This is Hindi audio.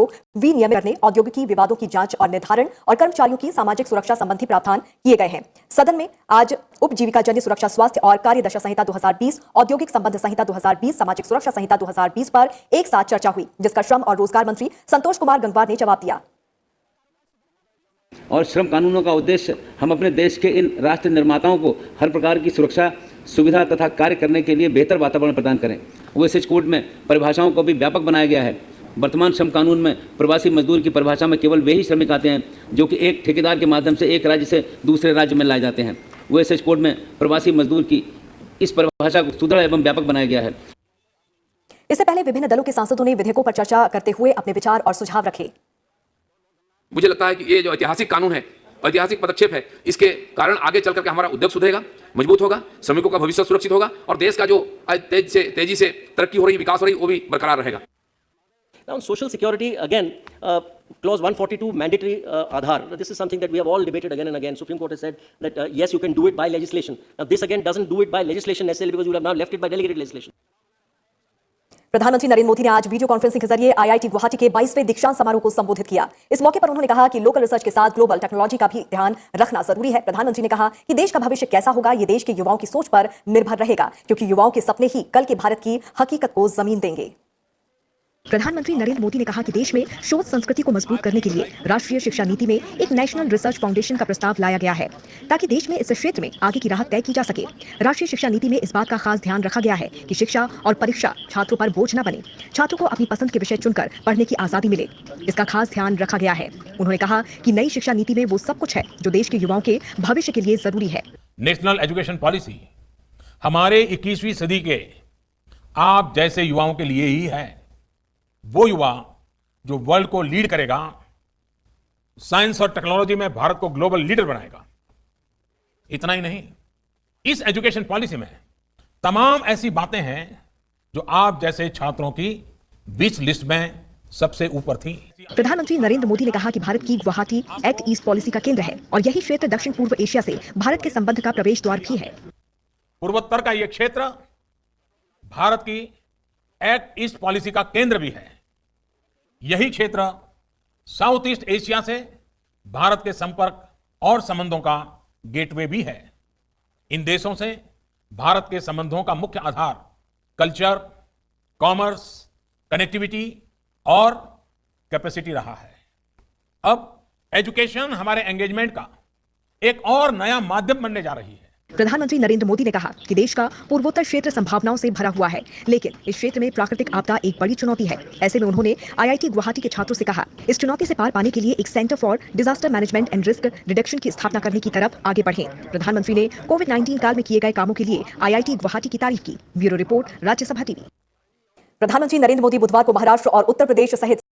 विनियमित करने, औद्योगिकी विवादों की जांच और निर्धारण और कर्मचारियों की सामाजिक सुरक्षा संबंधी प्रावधान किए गए हैं। सदन में आज उपजीविका जन्य सुरक्षा, स्वास्थ्य और कार्यदशा संहिता 2020, औद्योगिक संबंध संहिता 2020, सामाजिक सुरक्षा संहिता 2020 पर एक साथ चर्चा हुई, जिसका श्रम और रोजगार मंत्री संतोष कुमार गंगवार ने जवाब दिया। और श्रम कानूनों का उद्देश्य हम अपने देश के इन राष्ट्र निर्माताओं को हर प्रकार की सुरक्षा, सुविधा तथा कार्य करने के लिए बेहतर वातावरण प्रदान करें। ओएसएच कोड में परिभाषाओं को भी व्यापक बनाया गया है। वर्तमान श्रम कानून में प्रवासी मजदूर की परिभाषा में केवल वे ही श्रमिक आते हैं जो कि एक ठेकेदार के माध्यम से एक राज्य से दूसरे राज्य में लाए जाते हैं। ओएसएच कोड में प्रवासी मजदूर की इस परिभाषा को सुदृढ़ एवं व्यापक बनाया गया है। इससे पहले विभिन्न दलों के सांसदों ने विधेयकों पर चर्चा करते हुए अपने विचार और सुझाव रखे। मुझे लगता है कि ये जो ऐतिहासिक कानून है, ऐतिहासिक पदक्षेप है, इसके कारण आगे चल करके हमारा उद्योग सुधरेगा, मजबूत होगा, श्रमिकों का भविष्य सुरक्षित होगा और देश का जो तेजी से तरक्की हो रही, विकास हो रही, वो भी बरकरार रहेगा। Now, on social security, again, clause 142, mandatory Aadhaar. This is something that we have all debated again and again. Supreme Court has said that yes, you can do it by legislation. Now, this again doesn't do it by legislation necessarily because you have now left it by delegated legislation. प्रधानमंत्री नरेंद्र मोदी ने आज वीडियो कॉन्फ्रेंसिंग के जरिए आईआईटी गुवाहाटी के 22वें दीक्षांत समारोह को संबोधित किया। इस मौके पर उन्होंने कहा कि लोकल रिसर्च के साथ ग्लोबल टेक्नोलॉजी का भी ध्यान रखना जरूरी है। प्रधानमंत्री ने कहा कि देश का भविष्य कैसा होगा, ये देश के युवाओं की सोच पर निर्भर रहेगा, क्योंकि युवाओं के सपने ही कल के भारत की हकीकत को जमीन देंगे। प्रधानमंत्री नरेंद्र मोदी ने कहा कि देश में शोध संस्कृति को मजबूत करने के लिए राष्ट्रीय शिक्षा नीति में एक नेशनल रिसर्च फाउंडेशन का प्रस्ताव लाया गया है, ताकि देश में इस क्षेत्र में आगे की राह तय की जा सके। राष्ट्रीय शिक्षा नीति में इस बात का खास ध्यान रखा गया है कि शिक्षा और परीक्षा छात्रों पर बोझ न बने, छात्रों को अपनी पसंद के विषय चुनकर पढ़ने की आजादी मिले, इसका खास ध्यान रखा गया है। उन्होंने कहा कि नई शिक्षा नीति में वो सब कुछ है जो देश के युवाओं के भविष्य के लिए जरूरी है। नेशनल एजुकेशन पॉलिसी हमारे 21वीं सदी के आप जैसे युवाओं के लिए ही है। वो युवा जो वर्ल्ड को लीड करेगा, साइंस और टेक्नोलॉजी में भारत को ग्लोबल लीडर बनाएगा। इतना ही नहीं, इस एजुकेशन पॉलिसी में तमाम ऐसी बातें हैं जो आप जैसे छात्रों की विश लिस्ट में सबसे ऊपर थी। प्रधानमंत्री नरेंद्र मोदी ने कहा कि भारत की गुवाहाटी एक्ट ईस्ट पॉलिसी का केंद्र है और यही क्षेत्र दक्षिण पूर्व एशिया से भारत के संबंध का प्रवेश द्वार भी है। पूर्वोत्तर का यह क्षेत्र भारत की एक्ट ईस्ट पॉलिसी का केंद्र भी है। यही क्षेत्र साउथ ईस्ट एशिया से भारत के संपर्क और संबंधों का गेटवे भी है। इन देशों से भारत के संबंधों का मुख्य आधार कल्चर, कॉमर्स, कनेक्टिविटी और कैपेसिटी रहा है। अब एजुकेशन हमारे एंगेजमेंट का एक और नया माध्यम बनने जा रही है। प्रधानमंत्री नरेंद्र मोदी ने कहा कि देश का पूर्वोत्तर क्षेत्र संभावनाओं से भरा हुआ है, लेकिन इस क्षेत्र में प्राकृतिक आपदा एक बड़ी चुनौती है। ऐसे में उन्होंने आईआईटी गुवाहाटी के छात्रों से कहा, इस चुनौती से पार पाने के लिए एक centre for disaster management and risk reduction की स्थापना करने की तरफ आगे बढ़ें। प्रधानमंत्री ने कोविड-19 काल में किए गए कामों के लिए आईआईटी गुवाहाटी की तारीफ की। Bureau report, Rajya Sabha TV. प्रधानमंत्री नरेंद्र मोदी बुधवार को महाराष्ट्र और उत्तर प्रदेश सहित